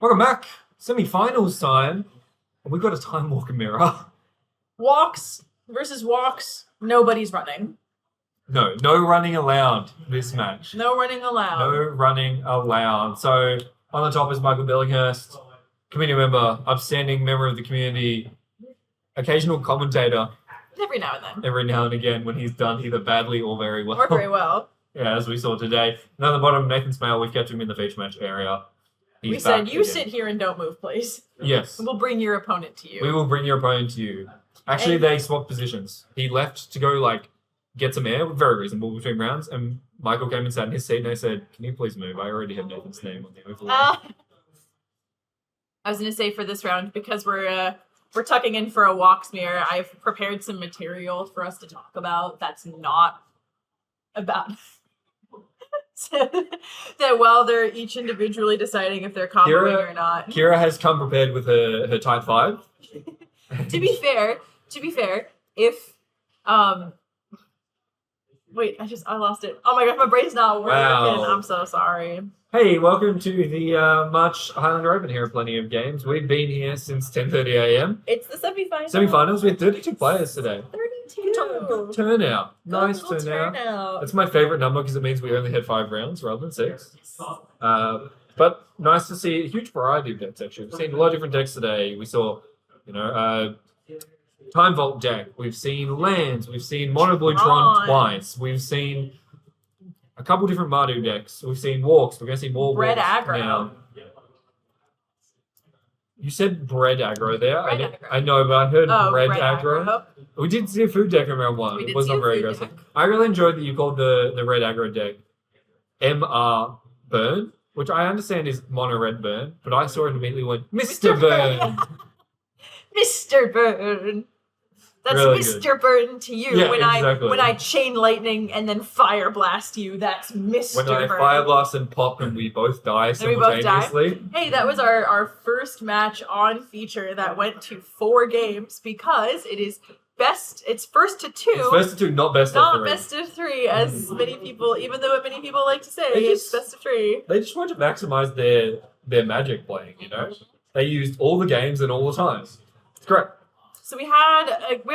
Welcome back. Semi-finals time. We got a time walker mirror. Walks versus walks. Nobody's running. No running allowed this match. No running allowed. No running allowed. So on the top is Michael Billinghurst, community member, upstanding member of the community, occasional commentator. Every now and then. Every now and again when he's done either badly or very well. Or very well. Yeah, as we saw today. And on the bottom, Nathan Smale, we've kept him in the feature match area. We said, you sit here and don't move, please. Yes. We'll bring your opponent to you. We will bring your opponent to you. Actually, they swapped positions. He left to go, get some air, very reasonable, between rounds, and Michael came and sat in his seat, and I said, can you please move? I already have Nathan's name on the overlay. I was going to say for this round, because we're tucking in for a walks mirror, I've prepared some material for us to talk about that's not about... that while they're each individually deciding if they're comboing or not. Kira has come prepared with her type 5. To be fair, if wait, I lost it. Oh my god, my brain's not working. Wow. I'm so sorry. Hey, welcome to the March Highlander Open here at Plenty of Games. We've been here since 10:30 a.m. It's the semifinals. Semifinals. We had 32 players today. 32. Good turnout. Nice turnout. That's my favorite number because it means we only had 5 rounds rather than 6. But nice to see a huge variety of decks, actually. We've seen a lot of different decks today. We saw, Time Vault deck. We've seen lands. We've seen Mono Blue Tron twice. We've seen a couple different Mardu decks. We've seen walks. We're going to see more Bread walks aggro. now. You said bread aggro there. Bread aggro. I know, but I heard bread bread aggro. We did see a food deck in round 1. It was not very aggressive. I really enjoyed that you called the red aggro deck MR Burn, which I understand is mono red burn, but I saw it and immediately went, Mr. Burn! Mr. Burn! That's Really Mr. Burn to you. Yeah, when exactly. when I chain lightning and then fire blast you, that's Mr. When I Burn. fire blast and pop and we both die simultaneously. Hey, that was our first match on feature that went to 4 games because it is it's first to 2. It's first to 2, not best of 3. Not best of 3, as many people, even though many people like to say, it's best of 3. They just want to maximize their magic playing, They used all the games and all the times. It's great. So we have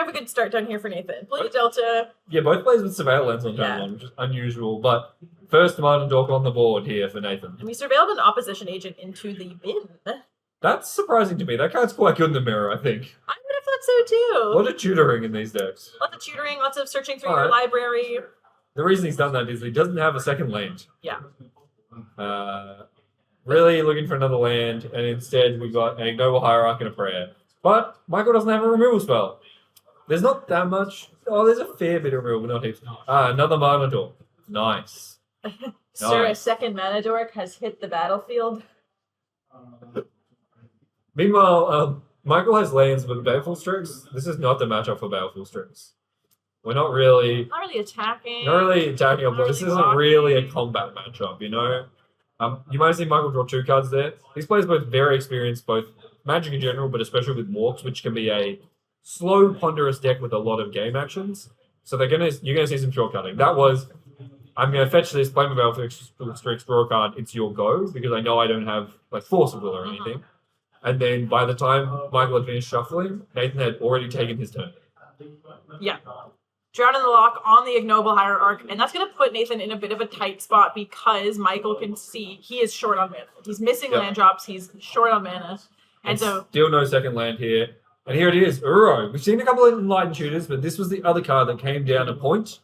a good start down here for Nathan. Blue Delta. Yeah, both plays with surveillance on turn 1, which is unusual, but first Martin Dork on the board here for Nathan. And we surveilled an opposition agent into the bin. That's surprising to me. That card's quite good in the mirror, I think. I would have thought so too. A lot of tutoring in these decks. Lots of tutoring, lots of searching through your library. The reason he's done that is he doesn't have a second land. Yeah. Really looking for another land, and instead we've got a Noble Hierarch and a Prayer. But Michael doesn't have a removal spell. There's not that much. Oh, there's a fair bit of removal, but not heaps. Another Mana Door. Nice. Sir, a second Mana Dork has hit the battlefield. Meanwhile, Michael has lands with Baleful Strix. This is not the matchup for Baleful Strix. We're not really... Not really attacking. This isn't really a combat matchup, You might have seen Michael draw 2 cards there. These players are both very experienced, both Magic in general, but especially with Walks, which can be a slow, ponderous deck with a lot of game actions. So you're gonna see some shortcutting. That was, I'm gonna fetch this, play my Baleful Strix, draw a card, it's your go, because I know I don't have Force of Will or anything. And then by the time Michael had finished shuffling, Nathan had already taken his turn. Yeah. Drown in the Lock on the Ignoble Hierarch, and that's going to put Nathan in a bit of a tight spot because Michael can see he is short on mana. He's missing land drops, he's short on mana. And so still no second land here. And here it is, Uro. We've seen a couple of Enlightened Tutors, but this was the other card that came down a point.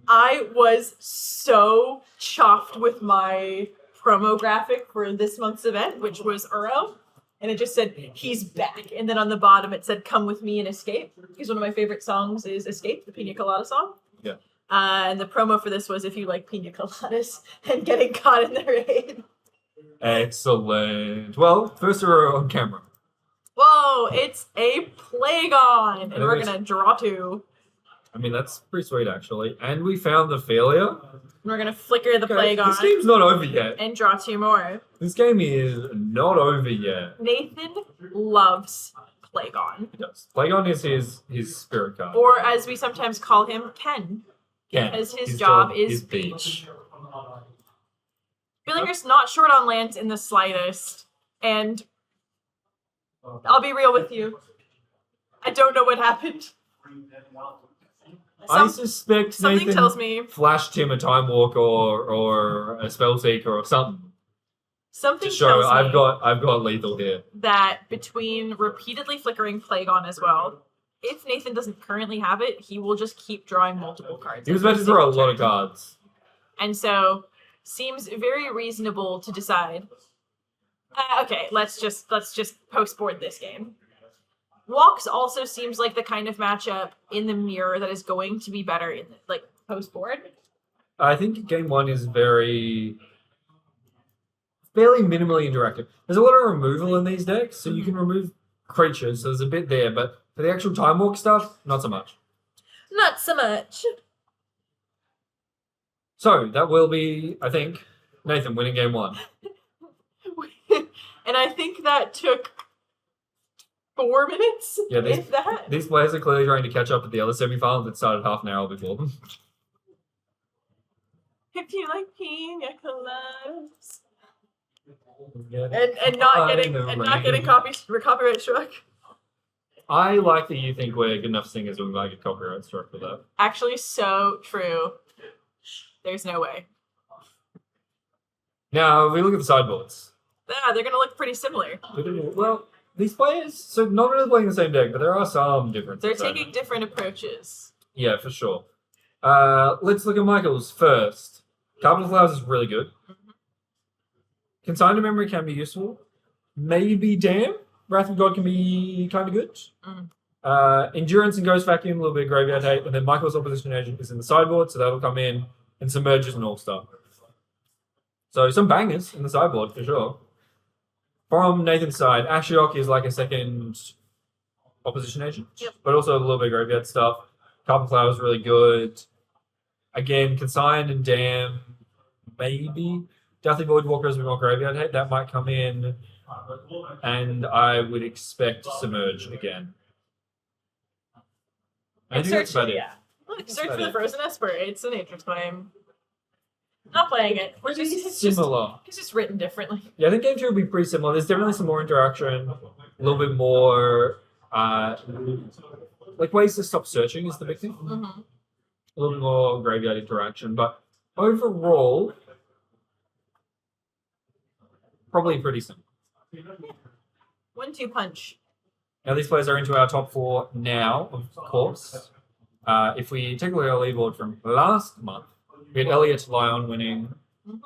I was so chuffed with my promo graphic for this month's event, which was Uro. And it just said, he's back. And then on the bottom it said, come with me and escape. Because one of my favorite songs is Escape, the Pina Colada song. Yeah. And the promo for this was if you like pina coladas and getting caught in the rain. Excellent. Well, first Uro on camera. Whoa, it's a Plagon. And we're going to draw 2. I mean, that's pretty sweet, actually. And we found the failure. We're going to flicker the Plagon. This game's not over yet. And draw 2 more. This game is not over yet. Nathan loves Plagon. He does. Plagon is his spirit card. Or as we sometimes call him, Ken. Ken. Because his job is beach. Billinghurst not short on lands in the slightest. And I'll be real with you. I don't know what happened. I suspect Something Nathan tells me. flashed him a time walk or a spell seeker or something Something to show tells I've me got lethal here. that between repeatedly flickering Plague on as well, if Nathan doesn't currently have it, he will just keep drawing multiple cards. He was about to draw a lot of cards. And so, seems very reasonable to decide. Okay, let's just post-board this game. Walks also seems like the kind of matchup in the mirror that is going to be better in like post-board. I think game 1 is fairly minimally interactive. There's a lot of removal in these decks, so you can remove creatures, so there's a bit there, but for the actual time walk stuff, not so much. Not so much. So that will be, I think, Nathan winning game 1. And I think that took 4 minutes. Yeah, if that. These players are clearly trying to catch up with the other semifinals that started half an hour before them. If you like pina coladas. And not getting copyright struck. I like that you think we're good enough singers we might get copyright struck for that. Actually, so true. There's no way. Now, if we look at the sideboards. Yeah, they're gonna look pretty similar. Well, these players, so not really playing the same deck, but there are some differences. They're taking different approaches. Yeah, for sure. Let's look at Michael's first. Capital Flowers is really good. Consigned to Memory can be useful. Maybe Damn. Wrath of God can be kind of good. Endurance and Ghost Vacuum, a little bit of graveyard hate. And then Michael's Opposition Agent is in the sideboard, so that'll come in. And Submerge is an all-star. So some bangers in the sideboard, for sure. From Nathan's side, Ashiok is like a second Opposition Agent. Yep. But also a little bit of graveyard stuff. Carbon Flower is really good. Again, Consigned and Damn, maybe. Deathly Voidwalker is a bit more graveyard hate. That might come in. And I would expect Submerge again. I think that's about it. Yeah. Look, search for the Frozen Esper. It's a nature claim. Not playing it. It's Similar. It's just written differently. Yeah, I think game 2 will be pretty similar. There's definitely some more interaction. A little bit more... like ways to stop searching is the big thing. Mm-hmm. A little bit more graveyard interaction. But overall... probably pretty simple. 1-2 punch. Now, these players are into our top 4 now, of course. If we take a look at our leaderboard from last month, we had Elliot Lyon winning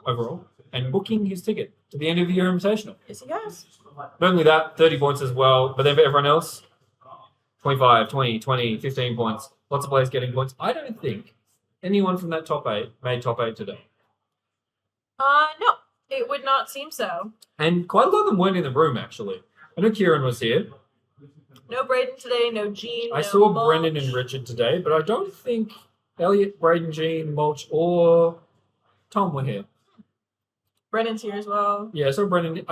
overall and booking his ticket to the end of the year invitational. Yes, he has. Not only that, 30 points as well. But then for everyone else, 25, 20, 20, 15 points. Lots of players getting points. I don't think anyone from that top 8 made top 8 today. No. It would not seem so. And quite a lot of them weren't in the room, actually. I know Kieran was here. No Braden today, no Gene. I no saw Mulch. Brennan and Richard today, but I don't think Elliot, Braden, Gene, Mulch, or Tom were here. Brennan's here as well. Yeah, I saw Brennan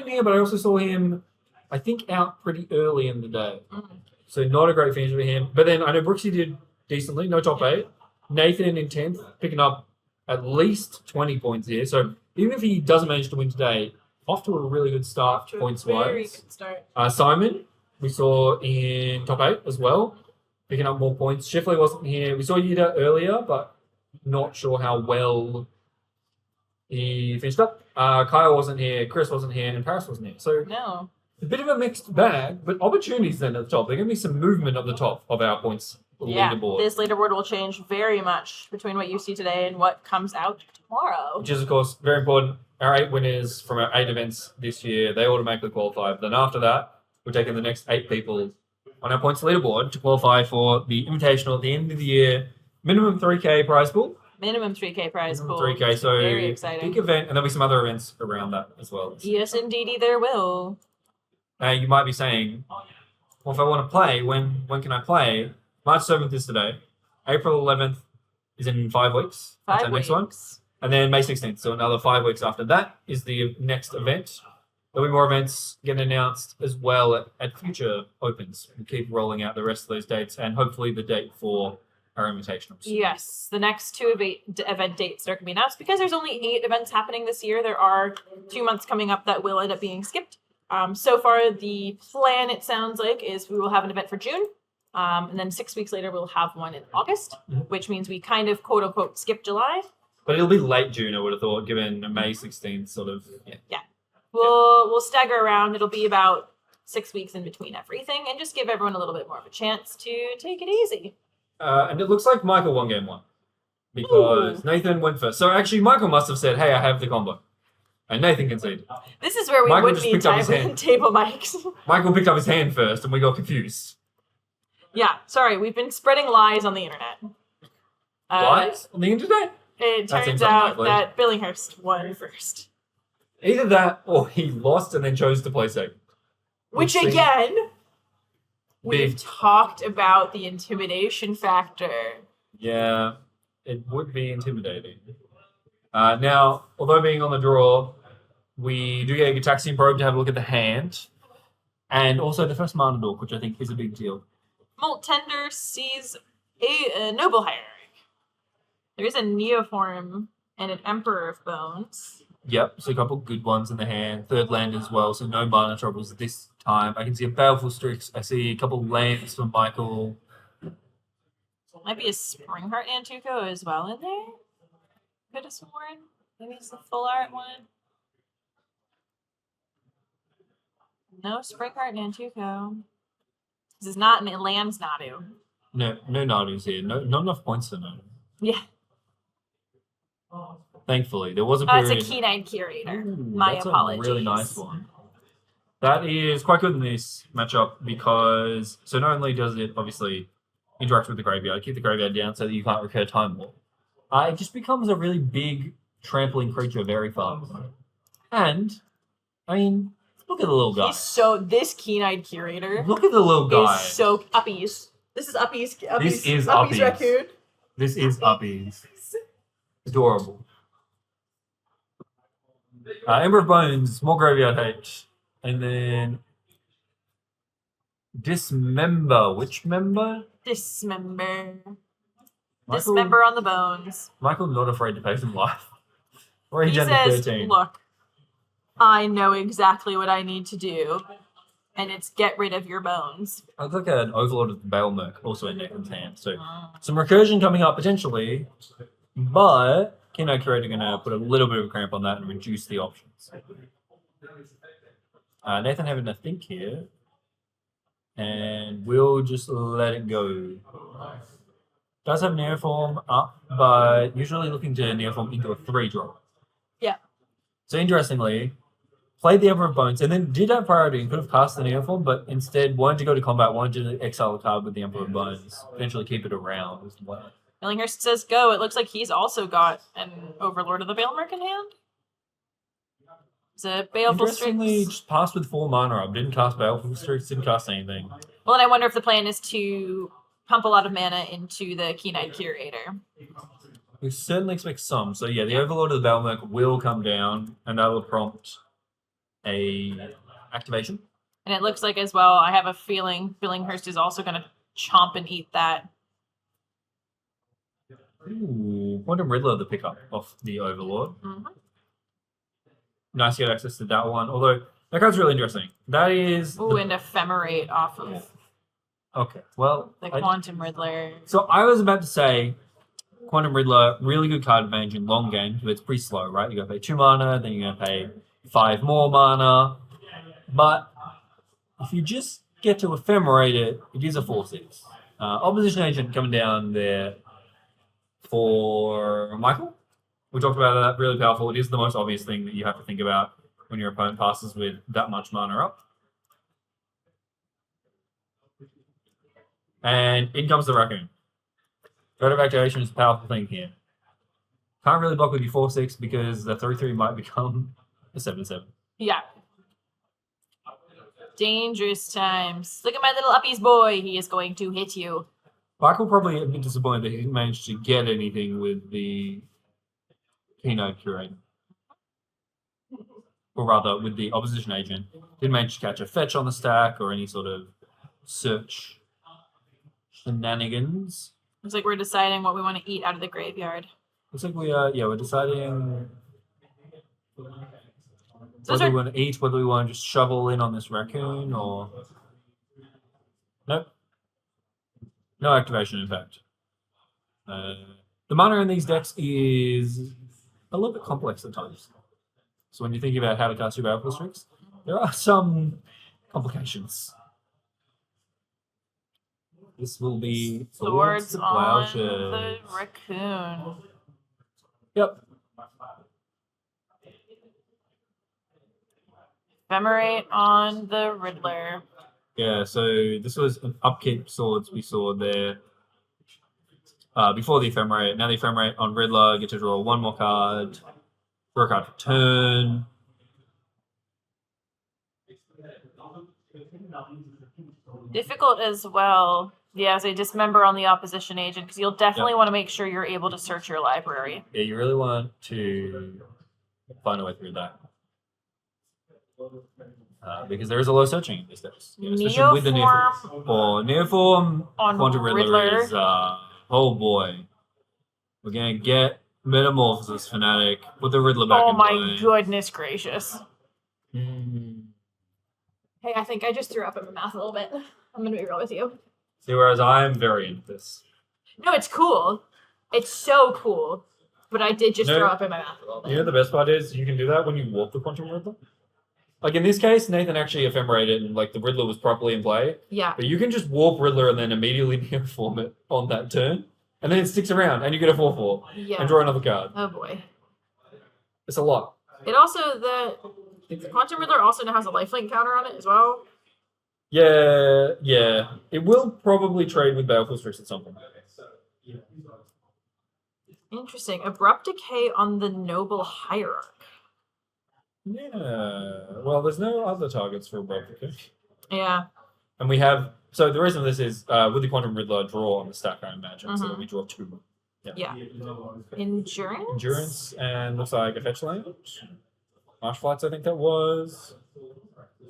here, but I also saw him, I think, out pretty early in the day. So not a great finish for him. But then I know Brooksy did decently, no top 8. Nathan in 10th, picking up at least 20 points here. So even if he doesn't manage to win today, off to a really good start, points-wise. Very good start. Simon, we saw in top 8 as well, picking up more points. Shifley wasn't here. We saw Yuta earlier, but not sure how well he finished up. Kyle wasn't here, Chris wasn't here, and Paris wasn't here. So No. a bit of a mixed bag, but opportunities then at the top. There's going to be some movement at the top of our points leaderboard. This leaderboard will change very much between what you see today and what comes out tomorrow. Which is, of course, very important. Our 8 winners from our 8 events this year, they automatically qualify. But then after that, we're taking the next 8 people on our points leaderboard to qualify for the Invitational at the end of the year. Minimum 3K prize pool. Minimum 3K prize pool. 3K, so very exciting. big event, and there'll be some other events around that as well. Yes, indeedy, there will. Now, you might be saying, well, if I want to play, when can I play? March 7th is today. April 11th is in 5 weeks. That's our next one. And then May 16th, so another 5 weeks after that is the next event. There'll be more events getting announced as well at future opens. We'll keep rolling out the rest of those dates and hopefully the date for our invitationals. Yes, the next 2 event dates are going to be announced because there's only 8 events happening this year. There are 2 months coming up that will end up being skipped. So far, the plan, it sounds like, is we will have an event for June. And then 6 weeks later, we'll have one in August, which means we kind of, quote unquote, skip July. But it'll be late June, I would have thought, given May 16th, sort of. Yeah. We'll stagger around. It'll be about 6 weeks in between everything and just give everyone a little bit more of a chance to take it easy. And it looks like Michael won game 1 because Nathan went first. So actually, Michael must have said, hey, I have the combo. And Nathan conceded. This is where we Michael would just need picked up his hand. table mics. Michael picked up his hand first and we got confused. Yeah, sorry. We've been spreading lies on the internet. Lies? On the internet? It That seems turns out unlikely. that Billinghurst won first. Either that or he lost and then chose to play second. Which, seems again, we've big. talked about the intimidation factor. Yeah, it would be intimidating. Now, although being on the draw, we do get a Gitaxian probe to have a look at the hand. And also the first mana dork, which I think is a big deal. Molt Tender sees a noble hierarch. There is a Neoform and an Emperor of Bones. Yep, so a couple good ones in the hand. Third land as well, so no mana troubles this time. I can see a Baleful Strix. I see a couple lands for Michael. Might be a Springheart Antuco as well in there. Could have sworn. Maybe it's the full art one. No Springheart Antuco. This is not an land's Nadu. No Nadu's here. No, not enough points for Nadu. Yeah. Thankfully, there was a It's period. a Keen-Eyed Curator. Ooh, My that's apologies. a really nice one. That is quite good in this matchup because so not only does it obviously interact with the graveyard, keep the graveyard down so that you can't recur Time Warp, it just becomes a really big trampling creature very fast. And, I mean, look at the little guy. This Keen-Eyed Curator Look at the little guy. is so uppies. This is uppies. This is uppies uppies. raccoon. This is Uppies. Adorable. Ember of Bones, more graveyard hate. And then Dismember. Which member? Dismember. Michael- Dismember on the bones. Michael not afraid to pay some life. Or He down to says, 13. look, I know exactly what I need to do, and it's get rid of your bones. I look like an Overlord of the Bailmerk also in Nathan's hand. So some recursion coming up potentially, but Kino Curator going to put a little bit of a cramp on that and reduce the options. Nathan having a think here, and we'll just let it go. Does have Neoform up, but usually looking to Neoform into a 3-drop. Yeah. So interestingly, played the Emperor of Bones, and then did have priority and could have cast the Neoform, but instead wanted to go to combat, wanted to exile a card with the Emperor of Bones, eventually keep it around as well. Billinghurst says go. It looks like he's also got an Overlord of the Bailmerk in hand. It's a Baleful Interestingly, Strix. just passed with 4 mana up. Didn't cast Baleful Strix, didn't cast anything. Well, and I wonder if the plan is to pump a lot of mana into the Keen-Eyed Curator. We certainly expect some. So yeah, the Overlord of the Bailmerk will come down, and that will prompt a activation. And it looks like as well, I have a feeling Billinghurst is also going to chomp and eat that. Ooh, Quantum Riddler the pickup off the Overlord. Mhm. Nice to get access to that one. Although that card's really interesting. That is Ooh, and Ephemerate off of okay. Well, the Quantum Riddler. so I was about to say Quantum Riddler, really good card advantage in long game, but it's pretty slow, right? You gotta pay 2 mana, then you're gonna pay 5 more mana. But if you just get to ephemerate it, it is a 4/6. Opposition agent coming down there for Michael. We talked about that, really powerful. It is the most obvious thing that you have to think about when your opponent passes with that much mana up. And in comes the Raccoon. Threat of activation is a powerful thing here. Can't really block with your 4/6 because the 3/3 might become a 7/7. Yeah. Dangerous times. Look at my little uppies boy. He is going to hit you. Michael probably a bit disappointed that he didn't manage to get anything with the Keynote Curator. Or rather, with the opposition agent. Didn't manage to catch a fetch on the stack or any sort of search shenanigans. Looks like we're deciding what we want to eat out of the graveyard. Looks like we are, we're deciding. Those whether we are want to eat, whether we want to just shovel in on this raccoon, or nope, no activation. In fact, the mana in these decks is a little bit complex at times. So when you think about how to cast your Baleful Strix, there are some complications. This will be swords to on the Plowshares. raccoon. Yep. Ephemerate on the Riddler. Yeah, so this was an upkeep swords we saw there before the Ephemerate. Now the Ephemerate on Riddler, get to draw one more card, draw a card for turn. Difficult as well. Yeah, so dismember on the opposition agent because you'll definitely want to make sure you're able to search your library. Yeah, you really want to find a way through that. Because there is a lot of searching in these days. Yeah, especially with the Neoform. Or Neoform on Quantum Riddler is, oh boy. We're going to get Metamorphosis Fanatic, put the Riddler back in play. Oh my goodness gracious. Mm. Hey, I think I just threw up in my mouth a little bit. I'm going to be real with you. See, whereas I'm very into this. No, it's cool. It's so cool. But I did just throw up in my mouth a little bit. You know the best part is you can do that when you warp the Quantum Riddler? Like in this case, Nathan actually ephemerated and like the Riddler was properly in play. Yeah. But you can just warp Riddler and then immediately neoform it on that turn. And then it sticks around and you get a 4/4. Yeah. And draw another card. Oh boy. It's a lot. It also, the Quantum Riddler also now has a lifelink counter on it as well. Yeah. It will probably trade with Baleful Strix at some point. Interesting. Abrupt Decay on the Noble Hierarch. Yeah. Well, there's no other targets for Abrupt Decay. Yeah. And we have... So the reason for this is with the Quantum Riddler, draw on the stack, I imagine. So we draw 2. Yeah. Endurance? Endurance, and looks like a fetch land. Marsh Flights, I think that was.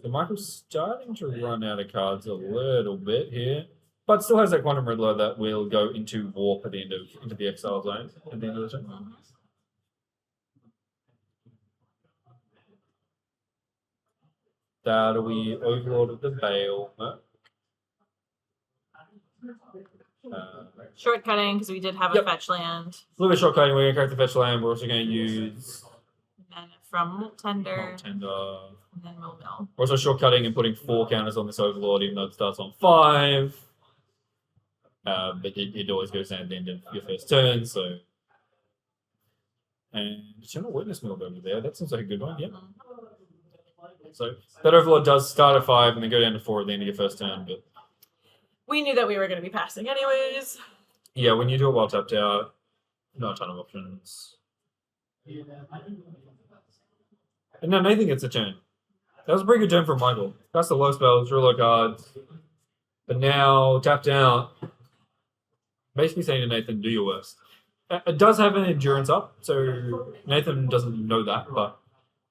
So Michael's starting to run out of cards a little bit here. But still has that Quantum Riddler that will go into Warp at the end of into the Exile Zone at the end of the turn. That'll be Overlord of the Veil. Shortcutting, because we did have a fetch land. A little bit shortcutting. We're going to crack the fetch land. We're also going to use Mana from Molt Tender. And then we'll mill. We're also shortcutting and putting 4 counters on this Overlord, even though it starts on 5. But it always goes down at the end of your first turn, so. And Eternal Witness Mill over there. That seems like a good one, yeah. So that Overlord does start at 5 and then go down to 4 at the end of your first turn, but. We knew that we were going to be passing anyways. Yeah, when you do it while tapped out, not a ton of options. And now Nathan gets a turn. That was a pretty good turn from Michael. That's the low spells, draw low cards. But now, tapped out, basically saying to Nathan, do your worst. It does have an endurance up, so Nathan doesn't know that, but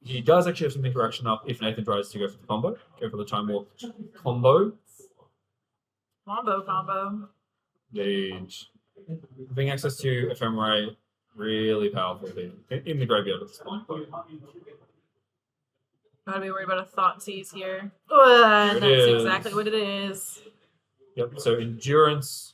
he does actually have some interaction up if Nathan tries to go for the combo. Go for the Time Warp combo. Combo. Indeed. Having access to Ephemerate, really powerful thing in the graveyard at this point. Gotta be worried about a Thoughtseize here. And that's exactly what it is. Yep, so Endurance.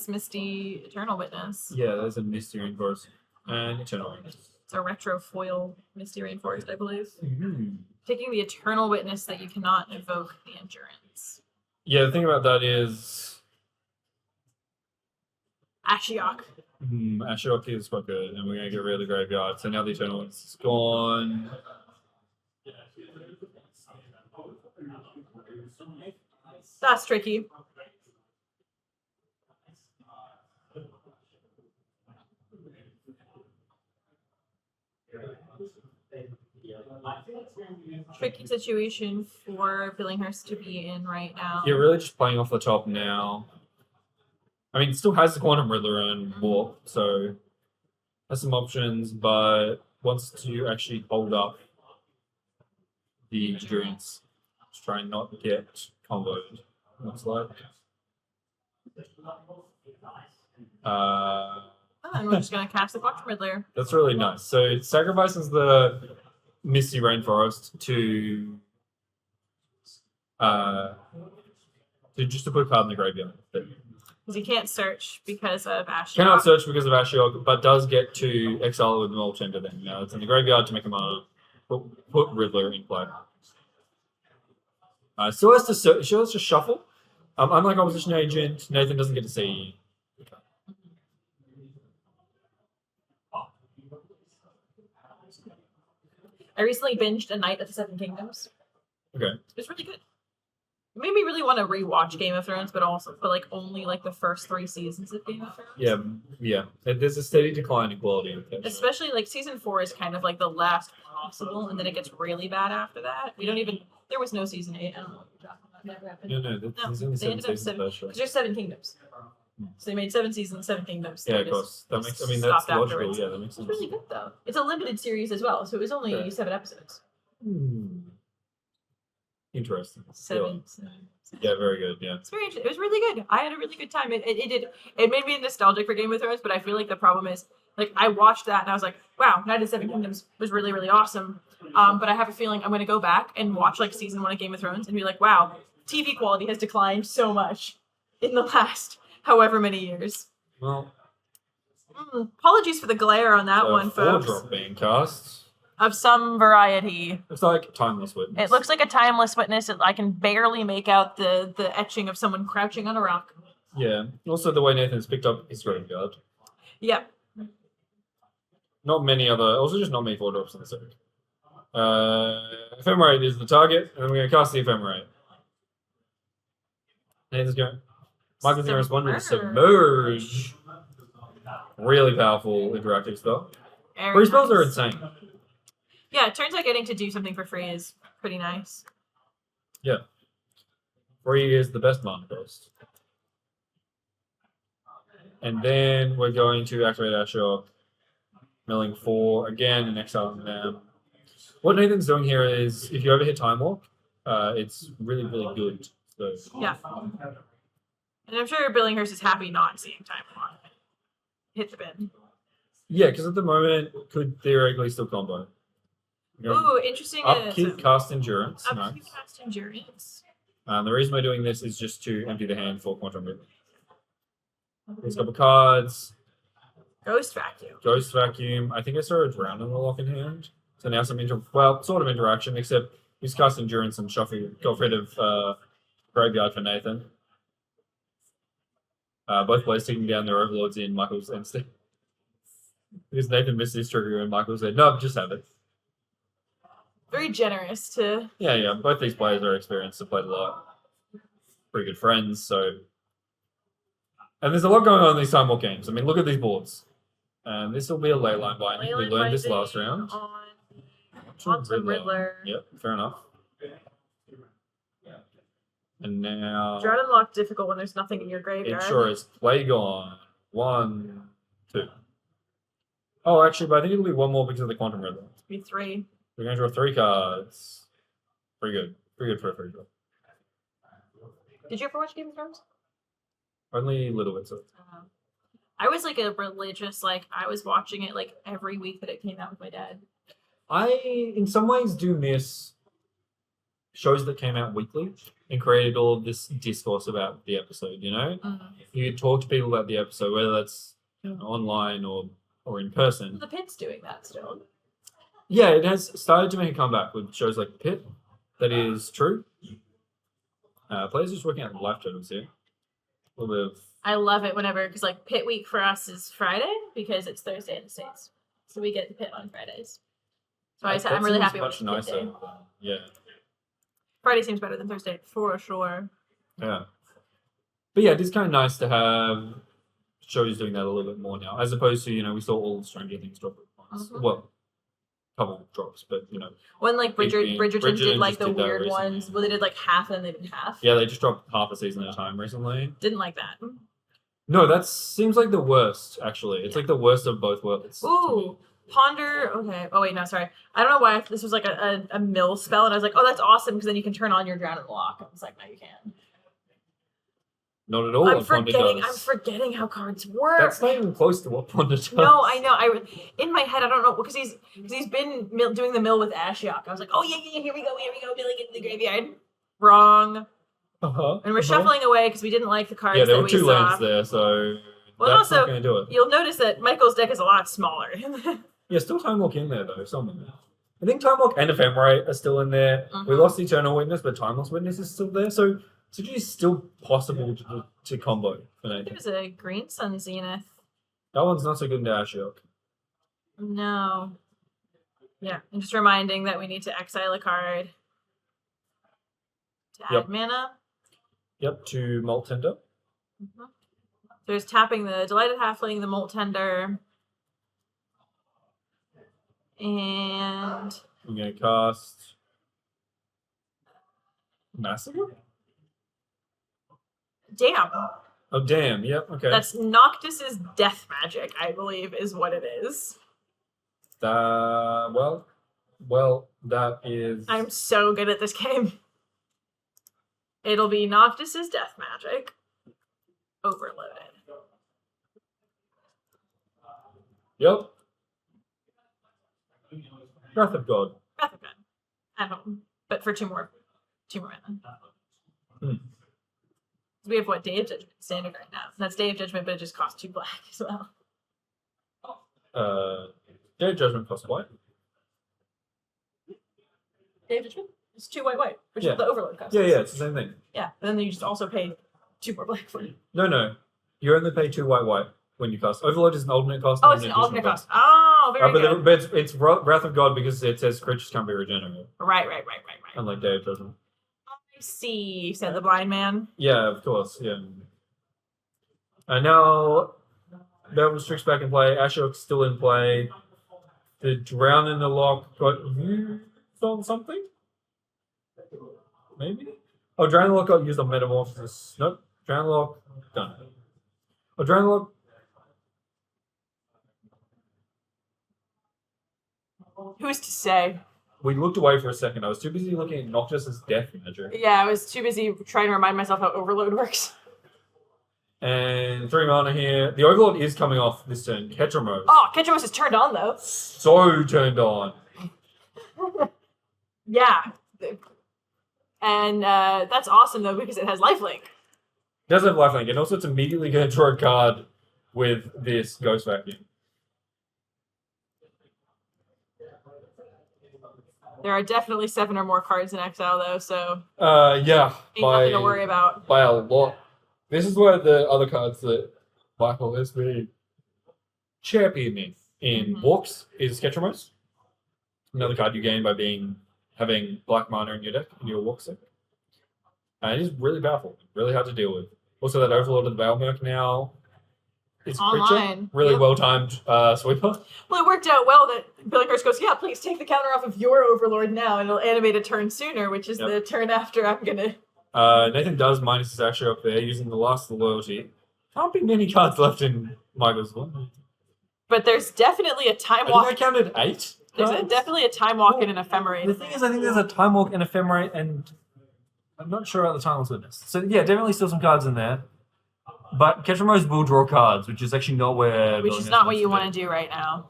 Misty, Eternal Witness. Yeah, there's a Misty Reinforced. And Eternal Witness. It's a retro foil Misty Reinforced, I believe. Mm-hmm. Taking the Eternal Witness that you cannot evoke the Endurance. Yeah, the thing about that is... Ashiok. Ashiok is quite good, and we're going to get rid of the graveyard. So now the Eternal Witness is gone. That's tricky. Tricky situation for Billinghurst to be in right now. You're really just playing off the top now. I mean, it still has the Quantum Riddler and Warp, so has some options, but wants to actually hold up the Endurance. Just try and not get comboed, looks like. And we're just gonna cast the Quantum Riddler. That's really nice. So it sacrifices the Misty Rainforest to put a card in the graveyard. Because he can't search because of Ashiok. Cannot search because of Ashiok, but does get to exile it with Moltender then. Now it's in the graveyard to make a mana. Put Riddler in play. Still has to still has to shuffle. Unlike Opposition Agent, Nathan doesn't get to see. I recently binged A Night of the Seven Kingdoms. Okay. It's really good. It made me really want to rewatch Game of Thrones, but like only like the first 3 seasons of Game of Thrones. Yeah. There's a steady decline in quality. Especially like season 4 is kind of like the last possible, and then it gets really bad after that. There was no season 8. I don't know what you're talking about. Never happened. There's only 7 seasons. Because there's 7 kingdoms. So they made 7 seasons, 7 kingdoms. Yeah, of course. That's logical. Afterwards. Yeah, that makes sense. It's really good though. It's a limited series as well, so it was only 7 episodes. Interesting. 7. Yeah, very good. Yeah. It was really good. I had a really good time. It made me nostalgic for Game of Thrones, but I feel like the problem is like I watched that and I was like, wow, Night of the Seven Kingdoms was really, really awesome. But I have a feeling I'm gonna go back and watch like season 1 of Game of Thrones and be like, wow, TV quality has declined so much in the last however many years. Well, apologies for the glare on that one, folks. 4-drop being cast. Of some variety. It's like Timeless Witness. It looks like a Timeless Witness. I can barely make out the etching of someone crouching on a rock. Yeah. Also, the way Nathan's picked up his graveyard. Yep. Not many other. Also, just not many 4-drops in the set. Ephemerate is the target, and then we're going to cast the Ephemerate. Nathan's going. Michael's going to respond with Submerge. Really powerful interactive spell. Free spells are insane. Yeah, it turns out getting to do something for free is pretty nice. Yeah. Free is the best mana cost. And then we're going to activate Ashiok, milling 4 again and exiling them. What Nathan's doing here is, if you ever hit Time Walk, it's really, really good. So. Yeah. And I'm sure Billinghurst is happy not seeing Time Walk. Hit the bin. Yeah, because at the moment, could theoretically still combo. Ooh, interesting. Upkeep cast Endurance. Upkeep cast Endurance. The reason we're doing this is just to empty the hand for Quantum Riddler. There's a couple cards. Ghost Vacuum. I think I saw a Drown in the lock in hand. So now some sort of interaction, except he's cast Endurance and shuffle, got rid of Graveyard for Nathan. Both players taking down their overlords in Michael's end step. Because Nathan missed his trigger and Michael said, no, just have it. Very generous to... Yeah. Both these players are experienced, have played a lot. Pretty good friends, so... And there's a lot going on in these Time Walk games. I mean, look at these boards. This will be a Leyline binding. We learned this last round. On Riddler. Yep, fair enough. And now... Draw and Lock difficult when there's nothing in your graveyard. It sure is. Plague on. 1, 2. Oh, actually, but I think it'll be 1 more because of the Quantum Riddler. It'll be 3. We're going to draw 3 cards. Pretty good. Pretty good for a free draw. Did you ever watch Game of Thrones? Only a little bit, so. I was like a religious, I was watching it like every week that it came out with my dad. I, in some ways, do miss shows that came out weekly and created all of this discourse about the episode, you know? You could talk to people about the episode, whether that's online or in person. Well, the Pit's doing that still. Yeah, it has started to make a comeback with shows like Pit. That is true. Players just working out the life totals here. A little bit of... I love it whenever, because Pit week for us is Friday because it's Thursday in the States. So we get the Pit on Fridays. So I'm really happy with it. Much nicer. Yeah. Friday seems better than Thursday for sure. Yeah. But yeah, it is kind of nice to have shows doing that a little bit more now, as opposed to, we saw all the Stranger Things drop at once. Well, couple drops, but when Bridgerton did the weird recently. ones, well, they did half and then they did half. Yeah, they just dropped half a season at a time recently. Didn't like that. No, that seems like the worst. Actually, it's like the worst of both worlds. Ooh, Ponder. Okay. Oh wait, no, sorry. I don't know why this was a mill spell, and I was like, oh, that's awesome because then you can turn on your Drown and Lock. I was like, no, you can't. Not at all. I'm what Ponder forgetting. I'm does. forgetting how cards work. That's not even close to what Ponder does. No, I know. In my head, I don't know because he's been doing the mill with Ashiok. I was like, oh yeah, here we go, milling into the graveyard. Wrong. And we're shuffling away because we didn't like the cards. Yeah, there that were we two saw. lands there, so Well, that's also, not going to do it. You'll notice that Michael's deck is a lot smaller. Yeah, still Time Walk in there though, somewhere. I think Time Walk and Ephemerate are still in there. We Mhm. lost Eternal Witness, but Timeless Witness is still there, so it's still possible to combo for Nathan. There's a Green Sun Zenith. That one's not so good into Ashiok. No. Yeah, I'm just reminding that we need to exile a card to add mana. Yep, to Molt Tender. Mhm. There's tapping the Delighted Halfling, the Molt Tender, and I'm going to cast Massacre? Damn. Oh, damn. Yep, okay. That's Noctis's death magic, I believe, is what it is. Well, that is... I'm so good at this game. It'll be Noctis's death magic overloaded. Yep. Wrath of God. Wrath of God. At home. But for two more mana. We have what, Day of Judgment standard right now. That's Day of Judgment, but it just costs 2 black as well. Day of Judgment costs white. Day of Judgment? It's 2 white, which Yeah. is the overload cost. Yeah, it's the same thing. Yeah, but then you just also pay 2 more black for it. No. You only pay 2 white when you cast. Overload is an alternate cost. Oh, it's an alternate cost. Oh, very good. But it's Wrath of God because it says creatures can't be regenerated. Right. Unlike Day of Judgment. I see, said the blind man. Yeah, of course, yeah. And now, Bevel Strix back in play. Ashiok's still in play. The Drown in the Lock got used on something? Maybe? Oh, Drown in the Lock got used on Metamorphosis. Nope. Drown in the Lock, done. Oh, Drown in the Lock. Who's to say? We looked away for a second. I was too busy looking at Noctis's death magic. Yeah, I was too busy trying to remind myself how Overload works. And 3 mana here. The Overlord is coming off this turn. Ketramose. Oh, Ketchamos is turned on, though. So turned on. Yeah. And that's awesome, though, because it has lifelink. It does have lifelink, and also it's immediately going to draw a card with this Ghost Vacuum. There are definitely 7 or more cards in exile, though, so Yeah. ain't nothing to worry about. By a lot. This is where the other cards that Michael has been championing in walks is Ketramose. Another card you gain by having black mana in your deck, in your walk set. And it is really powerful, really hard to deal with. Also, that Overlord of the Veilmerc now is a creature. Online. Really Yep. well-timed sweeper. Well, it worked out well that Billy Curse goes, yeah, please take the counter off of your Overlord now, and it'll animate a turn sooner, which is the turn after I'm gonna... Nathan does minus his action up there using the last of the loyalty. Can't be many cards left in Michael's one. But there's definitely a time I walk. think I counted 8. There's definitely a time walk and an ephemerate. The thing is, I think there's a Time Walk and Ephemerate, and I'm not sure about the Timeless Witness. So yeah, definitely still some cards in there. But Ketramose will draw cards, which is actually not where... Which is not what you want to do right now.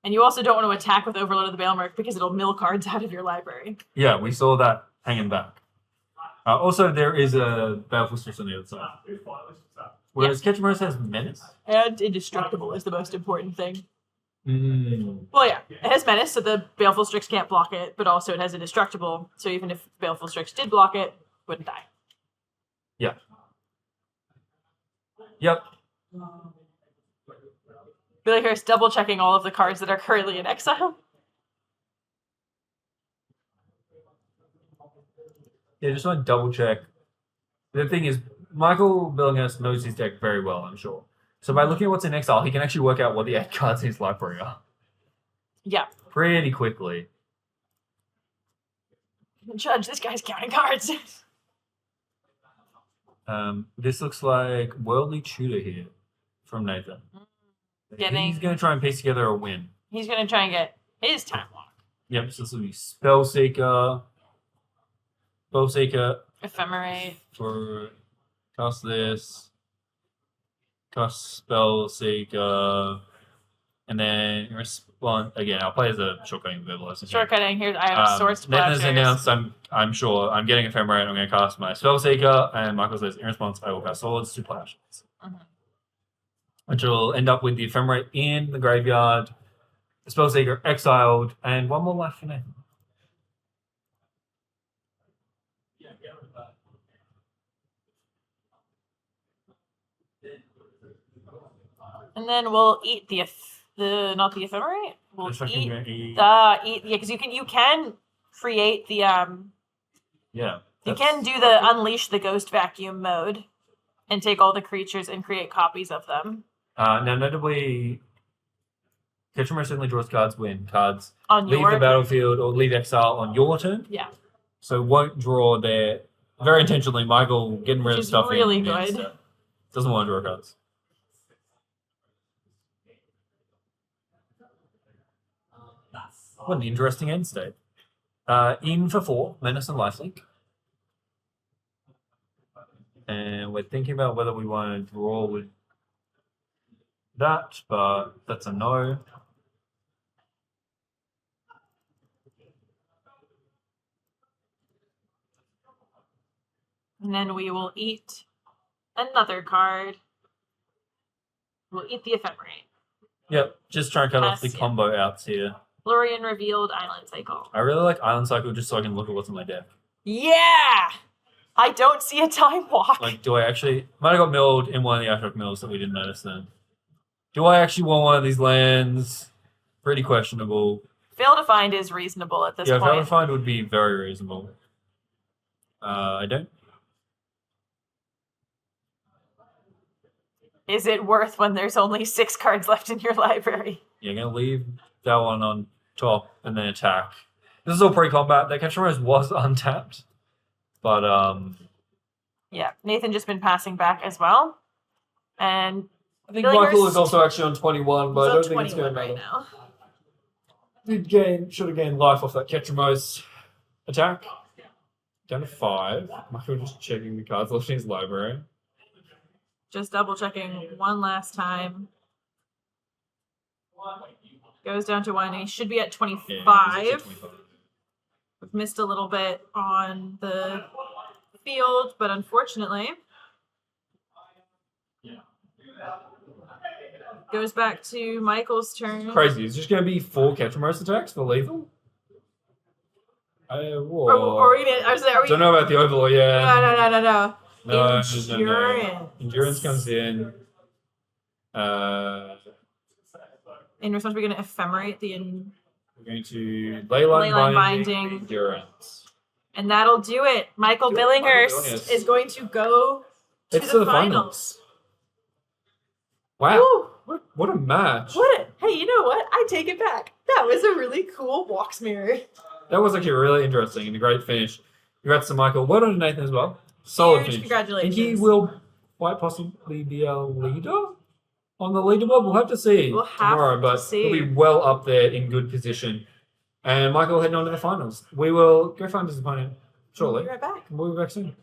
And you also don't want to attack with Overload of the Veilmerc because it'll mill cards out of your library. Yeah, we saw that hanging back. Also, there is a Baleful Strix on the other side. Whereas Ketramose has Menace. And Indestructible is the most important thing. Mm. Well, yeah, it has Menace, so the Baleful Strix can't block it, but also it has Indestructible, so even if Baleful Strix did block it, it wouldn't die. Yeah. Yep. Billy Harris double checking all of the cards that are currently in exile. Yeah, just want to double check. The thing is, Michael Billinghurst knows his deck very well, I'm sure. So by looking at what's in exile, he can actually work out what the 8 cards in his library are. Yeah. Pretty quickly. Judge, this guy's counting cards. This looks like Worldly Tutor here from Nathan. He's going to try and piece together a win. He's going to try and get his time walk. Yep, so this will be Spellseeker, Ephemerate. For cast this, cast Spell Seeker, and then respond again. I'll play as a shortcutting verbalizer. Shortcutting. Here, I have Swords to Nathan has Plowshares. announced I'm sure I'm getting Ephemerate. I'm going to cast my Spell Seeker, and Michael says in response I will cast Swords to Plowshares. Which will end up with the Ephemerate in the graveyard, the Spellseeker exiled, and one more life for Nathan. And then we'll eat the not the Ephemerate. We'll eat because you can create the yeah. You can do the unleash the ghost vacuum mode and take all the creatures and create copies of them. Now, notably, Ketchumar certainly draws cards when cards On leave your the battlefield or leave exile on your turn. Yeah. So won't draw there. Very intentionally, Michael getting rid of stuff really in good. Doesn't want to draw cards. What an interesting end state. In for 4, Menace and Lifelink. And we're thinking about whether we want to draw with that, but that's a no. And then we will eat another card. We'll eat the Ephemerate. Yep, just trying to cut off the Yeah. combo outs here. Lorien revealed Island Cycle. I really like Island Cycle just so I can look at what's in my deck. Yeah! I don't see a time walk. Like, do I actually... Might have got milled in one of the Aftershock mills that we didn't notice then. Do I actually want one of these lands? Pretty questionable. Fail to find is reasonable at this Yeah, point. fail to find would be very reasonable. I don't. Is it worth when there's only 6 cards left in your library? Yeah, I'm going to leave that one on top and then attack. This is all pre-combat. That Catch Rose was untapped. But, Yeah, Nathan just been passing back as well. And I think Billinghurst- Michael is also actually on 21, but I don't he's on think it's going 21 to right matter. now. Should have gained life off that Ketchumose attack. Down to 5. Michael just checking the cards left in his library. Just double checking one last time. Goes down to 1, and he should be at 25. Yeah, he's at 25. We've missed a little bit on the field, but unfortunately, goes back to Michael's turn. Crazy. It's just going to be 4 Ketchumose attacks for lethal? Whoa. Or we didn't. Are we? Don't know about the Overlord, yeah. No. No, Endurance. Endurance comes in. In response, we're going to ephemerate the We're going to Leyline Binding, Endurance. and that'll do it. Michael Billinghurst is going to go to the finals. Wow. Woo. What a match. Hey, you know what? I take it back. That was a really cool box mirror. That was actually really interesting and a great finish. Congrats to Michael. Well done to Nathan as well. Solid Huge finish. congratulations. And he will quite possibly be a leader on the leaderboard. We'll have to see tomorrow, but he'll be well up there in good position. And Michael heading on to the finals. We will go find his opponent shortly. We'll be right back. We'll be back soon.